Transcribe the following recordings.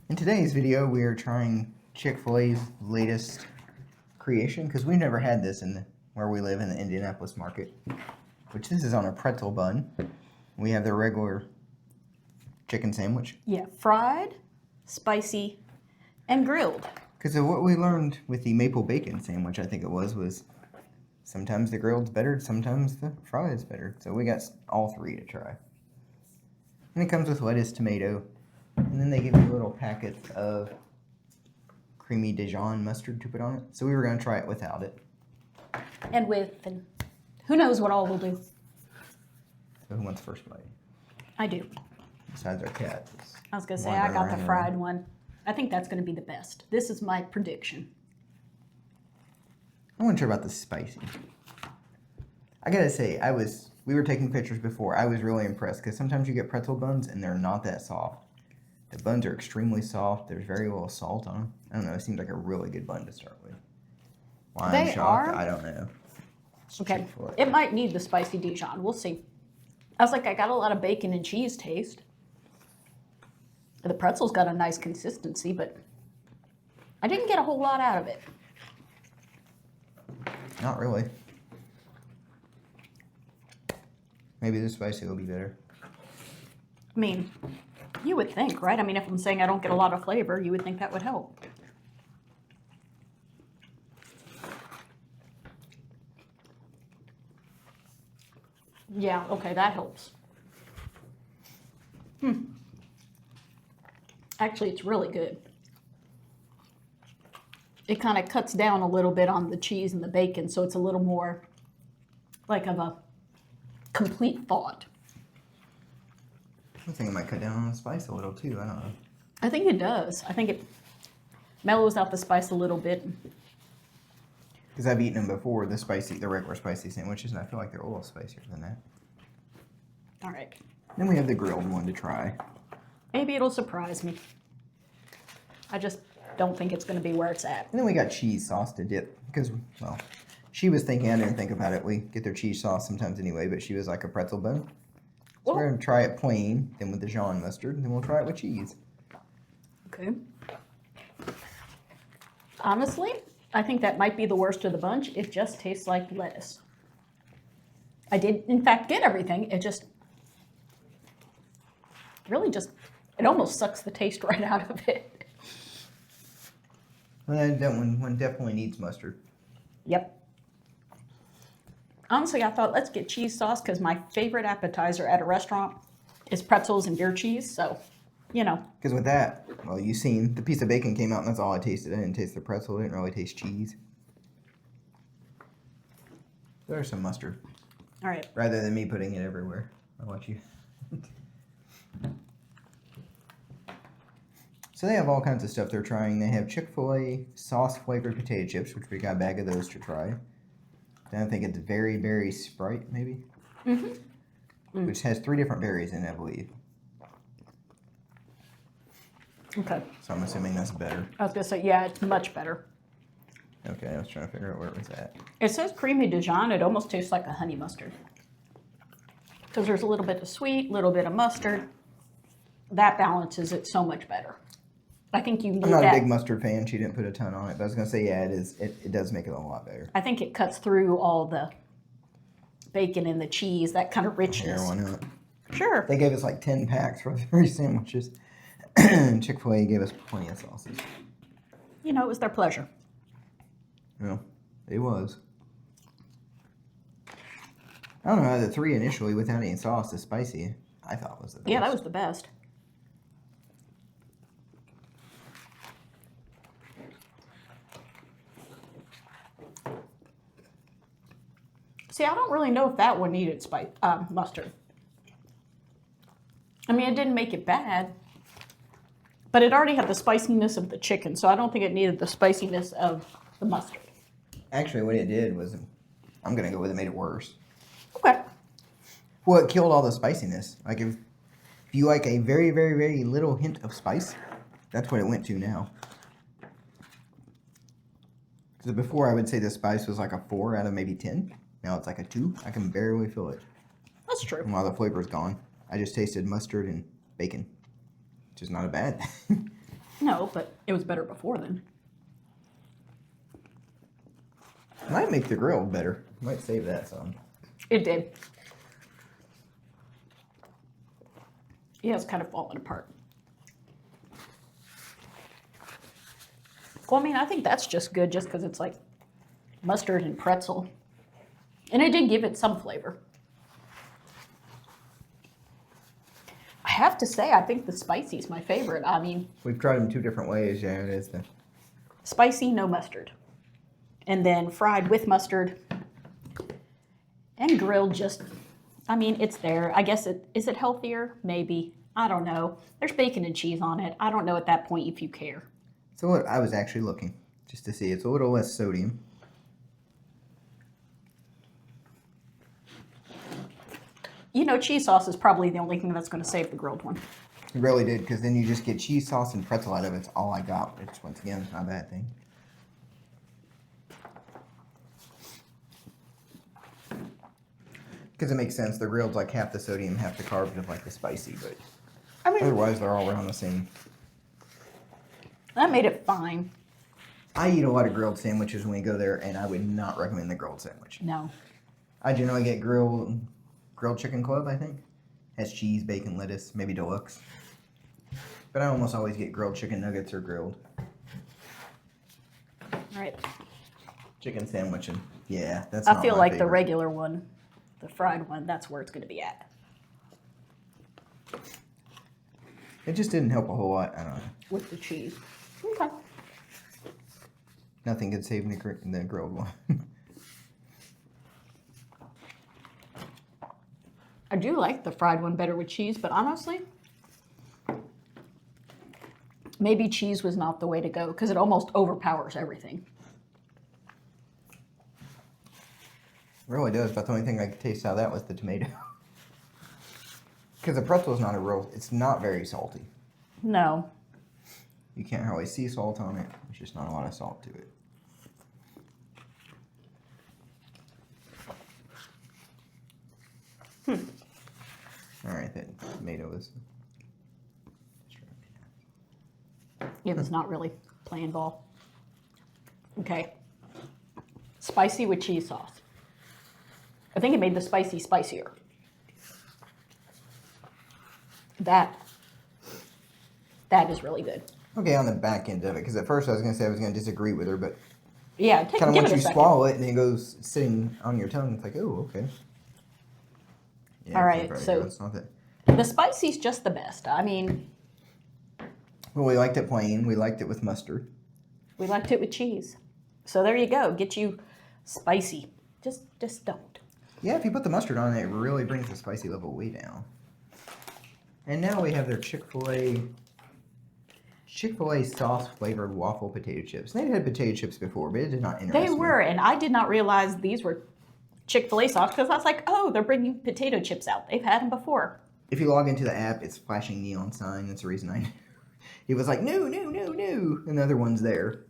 In today's video, we are trying Chick-fil-A's latest creation because we've never had this where we live in the Indianapolis market. Which this is on a pretzel bun. We have the regular chicken sandwich. Yeah, fried, spicy, and grilled. Because of what we learned with the maple bacon sandwich, I think it was sometimes the grilled's better, sometimes the fried's better. So we got all three to try. And it comes with lettuce, tomato, and then they give you little packets of creamy Dijon mustard to put on it. So we were going to try it without it. And who knows what all we'll do. So who wants first bite? I do. Besides our cat. I was going to say, I got the fried one. I think that's going to be the best. This is my prediction. I wasn't sure about the spicy. I gotta say, we were taking pictures before. I was really impressed because sometimes you get pretzel buns and they're not that soft. The buns are extremely soft. There's very little salt on them. I don't know. It seems like a really good bun to start with. Why I'm shocked, I don't know. Okay. It might need the spicy Dijon. We'll see. I was like, I got a lot of bacon and cheese taste. The pretzel's got a nice consistency, but I didn't get a whole lot out of it. Not really. Maybe the spicy will be better. I mean, you would think, right? I mean, if I'm saying I don't get a lot of flavor, you would think that would help. Yeah, okay, that helps. Actually, it's really good. It kind of cuts down a little bit on the cheese and the bacon, so it's a little more like of a complete thought. I think it might cut down on the spice a little too. I don't know. I think it does. I think it mellows out the spice a little bit. Because I've eaten them before, the regular spicy sandwiches, and I feel like they're a little spicier than that. All right. Then we have the grilled one to try. Maybe it'll surprise me. I just don't think it's going to be where it's at. And then we got cheese sauce to dip. Because, well, she was thinking, I didn't think about it. We get their cheese sauce sometimes anyway, but she was like a pretzel bun. So we're going to try it plain, then with Dijon mustard, and then we'll try it with cheese. Okay. Honestly, I think that might be the worst of the bunch. It just tastes like lettuce. I did, in fact, get everything. It just really it almost sucks the taste right out of it. Well, that one definitely needs mustard. Yep. Honestly, I thought, let's get cheese sauce because my favorite appetizer at a restaurant is pretzels and beer cheese. So, you know. Because with that, well, you've seen the piece of bacon came out and that's all I tasted. I didn't taste the pretzel. I didn't really taste cheese. There's some mustard. All right. Rather than me putting it everywhere. I'll watch you. So they have all kinds of stuff they're trying. They have Chick-fil-A sauce flavored potato chips, which we got a bag of those to try. Then I think it's Very Berry Sprite, maybe? Which has 3 different berries in it, I believe. Okay. So I'm assuming that's better. I was going to say, yeah, it's much better. Okay, I was trying to figure out where it was at. It says creamy Dijon. It almost tastes like a honey mustard. Because there's a little bit of sweet, a little bit of mustard. That balances it so much better. I think you need that. I'm not a big mustard fan. She didn't put a ton on it. But I was going to say, yeah, it does make it a lot better. I think it cuts through all the bacon and the cheese, that kind of richness. Here, why not? Sure. They gave us like 10 packs for the 3 sandwiches. And Chick-fil-A gave us plenty of sauces. You know, it was their pleasure. Well, it was. I don't know, the 3 initially without any sauce, the spicy, I thought was the best. Yeah, that was the best. See, I don't really know if that one needed mustard. I mean, it didn't make it bad, but it already had the spiciness of the chicken, so I don't think it needed the spiciness of the mustard. Actually, what it did was, I'm going to go with it made it worse. Okay. Well, it killed all the spiciness. Like, if you like a very, very, very little hint of spice, that's what it went to now. Because before, I would say the spice was like a 4 out of maybe 10. Now it's like a 2. I can barely feel it. That's true. And while the flavor's gone, I just tasted mustard and bacon, which is not a bad thing. No, but it was better before then. Might make the grilled better. Might save that some. It did. Yeah, it's kind of falling apart. Well, I mean, I think that's just good just because it's like mustard and pretzel. And it did give it some flavor. I have to say, I think the spicy is my favorite. I mean, We've tried them 2 different ways. Yeah, it is the spicy, no mustard. And then fried with mustard. And grilled just, I mean, it's there. I guess is it healthier? Maybe. I don't know. There's bacon and cheese on it. I don't know at that point if you care. So what I was actually looking just to see. It's a little less sodium. You know, cheese sauce is probably the only thing that's going to save the grilled one. It really did, because then you just get cheese sauce and pretzel out of it. It's all I got, which once again is not a bad thing. Because it makes sense. The grilled's like half the sodium, half the carbs of like the spicy, but I mean, otherwise they're all around the same. that made it fine. I eat a lot of grilled sandwiches when we go there, and I would not recommend the grilled sandwich. No. I generally get grilled chicken club, I think. Has cheese, bacon, lettuce, maybe deluxe. But I almost always get grilled chicken nuggets or grilled All right. chicken sandwich. And yeah, that's I not feel my like the favorite. regular one, the fried one, that's where it's going to be at. It just didn't help a whole lot. I don't know. With the cheese. Okay. Nothing could save the grilled one. I do like the fried one better with cheese, but honestly, maybe cheese was not the way to go because it almost overpowers everything. It really does, but the only thing I could taste out of that was the tomato. Because the pretzel is not it's not very salty. No. You can't hardly see salt on it. There's just not a lot of salt to it. Alright, that tomato is... It was not really playing ball. Okay. Spicy with cheese sauce. I think it made the spicy spicier. That is really good. Okay, on the back end of it, because at first I was going to say I was going to disagree with her, but Yeah, kind of give once it a you second. swallow it and it goes sitting on your tongue, it's like, oh, okay. Yeah, All it's right, not very so- good. It's not that. The spicy's just the best. I mean, Well, we liked it plain. We liked it with mustard. we liked it with cheese. So there you go. Get you spicy. Just don't. Yeah, if you put the mustard on it, it really brings the spicy level way down. And now we have their Chick-fil-A sauce flavored waffle potato chips. They had potato chips before, but it did not interest They me. were, and I did not realize these were Chick-fil-A sauce because I was like, oh, they're bringing potato chips out. They've had them before. If you log into the app, it's flashing neon sign. That's the reason I... He was like, no, no, no, no. And the other one's there.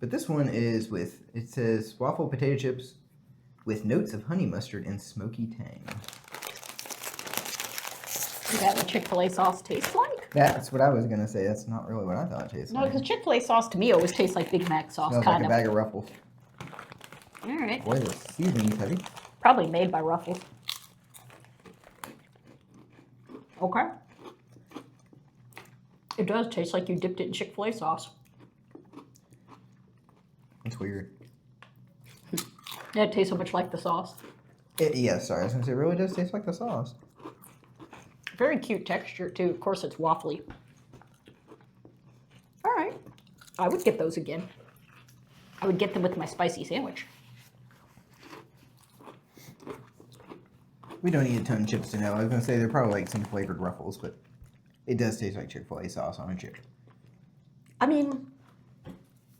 But this one is with... It says waffle potato chips with notes of honey mustard and smoky tang. Is that what Chick-fil-A sauce tastes like? That's what I was going to say. That's not really what I thought it tasted No, like. because Chick-fil-A sauce to me always tastes like Big Mac sauce, Smells like kind a of. bag of Ruffles. All right. Boy, the seasoning's heavy. Probably made by Ruffles. Okay. It does taste like you dipped it in Chick-fil-A sauce. It's weird. Yeah, it tastes so much like the sauce. Yeah, sorry. I was going to say, it really does taste like the sauce. Very cute texture, too. Of course, it's waffly. All right. I would get those again. I would get them with my spicy sandwich. We don't eat a ton of chips to know. I was going to say they're probably like some flavored Ruffles, but it does taste like Chick-fil-A sauce on a chip. I mean,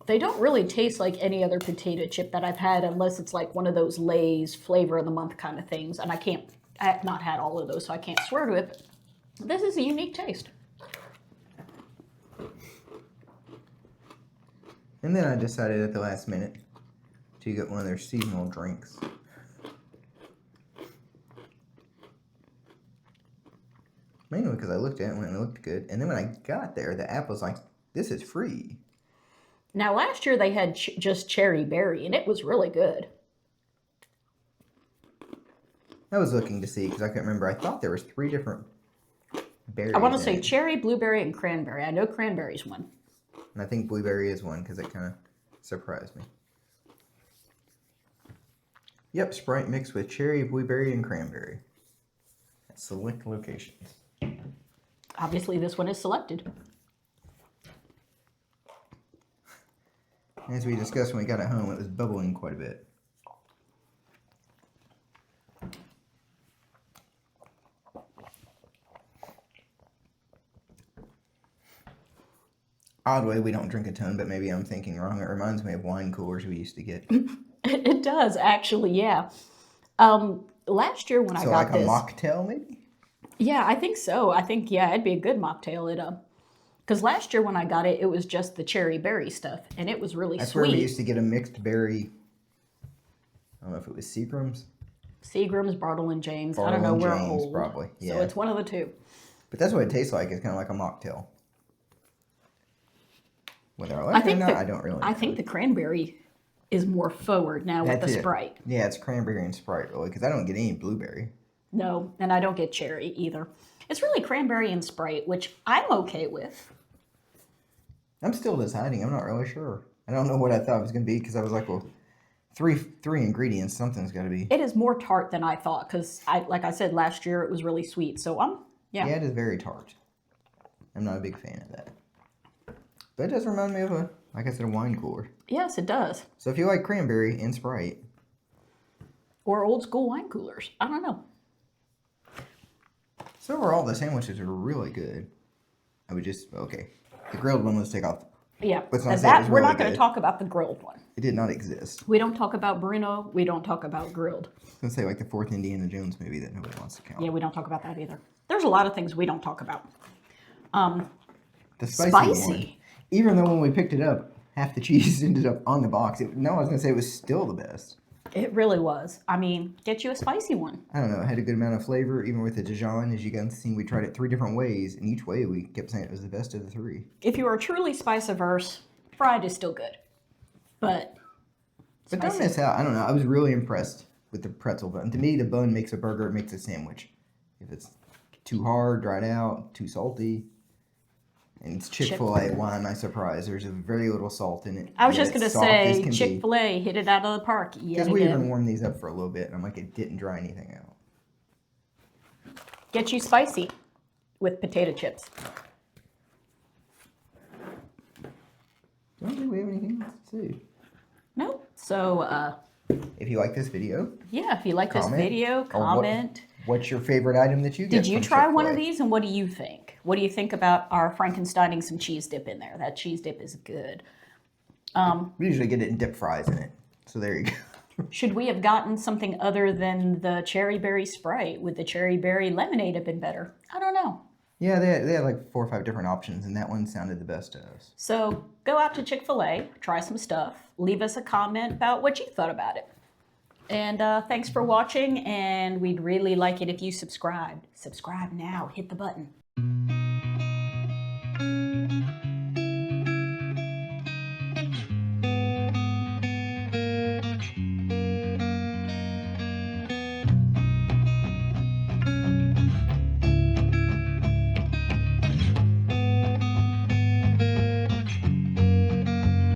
they don't really taste like any other potato chip that I've had unless it's like one of those Lay's flavor of the month kind of things. And I have not had all of those, so I can't swear to it. But this is a unique taste. And then I decided at the last minute to get one of their seasonal drinks. Mainly because I looked at it and it looked good. And then when I got there, the app was like, this is free. Now, last year they had just cherry berry, and it was really good. I was looking to see because I couldn't remember. I thought there was 3 different berries. I want to in say it. cherry, blueberry, and cranberry. I know cranberry's one. And I think blueberry is one because it kind of surprised me. Yep, Sprite mixed with cherry, blueberry, and cranberry. At select locations. Obviously, this one is selected. As we discussed when we got it home, it was bubbling quite a bit. Odd way, we don't drink a ton, but maybe I'm thinking wrong. It reminds me of wine coolers we used to get. It does, actually, yeah. Last year when I So got like this... a mocktail, maybe? Yeah, I think so. I think, yeah, it'd be a good mocktail. Because last year when I got it, it was just the cherry berry stuff, and it was really That's sweet. where we used to get a mixed berry. I don't know if it was Seagram's. Seagram's, Bartle and James. I Bartle don't know and where James, old. probably, So yeah. it's one of the two. But that's what it tastes like. It's kind of like a mocktail. Whether I like I it or think not, I don't really know. I think the cranberry is more forward now with That's the it. Sprite. Yeah, it's cranberry and Sprite, really, because I don't get any blueberry. No, and I don't get cherry either. It's really cranberry and Sprite, which I'm okay with. I'm still deciding. I'm not really sure. I don't know what I thought it was going to be because I was like, well, three ingredients. Something's got to be. It is more tart than I thought because, like I said, last year it was really sweet. So yeah. Yeah, it is very tart. I'm not a big fan of that. But it does remind me of like I said, a wine cooler. Yes, it does. So if you like cranberry and Sprite. Or old school wine coolers. I don't know. So overall, the sandwiches are really good. I would just, okay. The grilled one, let's take off. Yeah, Let's not and say it was we're really not going to good. talk about the grilled one. It did not exist. We don't talk about Bruno. We don't talk about grilled. I was going to say like the 4th Indiana Jones movie that nobody wants to count. Yeah, we don't talk about that either. There's a lot of things we don't talk about. The spicy one. Even though when we picked it up, half the cheese ended up on the box. I was going to say it was still the best. It really was. I mean, get you a spicy one. I don't know. It had a good amount of flavor, even with the Dijon. As you guys seen, we tried it 3 different ways, and each way we kept saying it was the best of the 3. If you are truly spice averse, fried is still good. But don't miss out. I don't know. I was really impressed with the pretzel bun. To me, the bun makes a burger, it makes a sandwich. If it's too hard, dried out, too salty. And it's Chick-fil-A. Why am I surprised? There's very little salt in it. I was just going to say, Chick-fil-A hit it out of the park yet Because we again. even warmed these up for a little bit, and I'm like, it didn't dry anything out. Get you spicy with potato chips. I don't think we have anything else to say. No. So, If you like this video, yeah, if you like this video, comment. What's your favorite item that you get? Did you try one of these, and what do you think? What do you think about our Frankensteining some cheese dip in there? That cheese dip is good. We usually get it in dip fries in it. So there you go. Should we have gotten something other than the cherry berry Sprite? Would the cherry berry lemonade have been better? I don't know. Yeah, they had like 4 or 5 different options, and that one sounded the best to us. So go out to Chick-fil-A, try some stuff, leave us a comment about what you thought about it. And thanks for watching, and we'd really like it if you subscribed. Subscribe now, hit the button.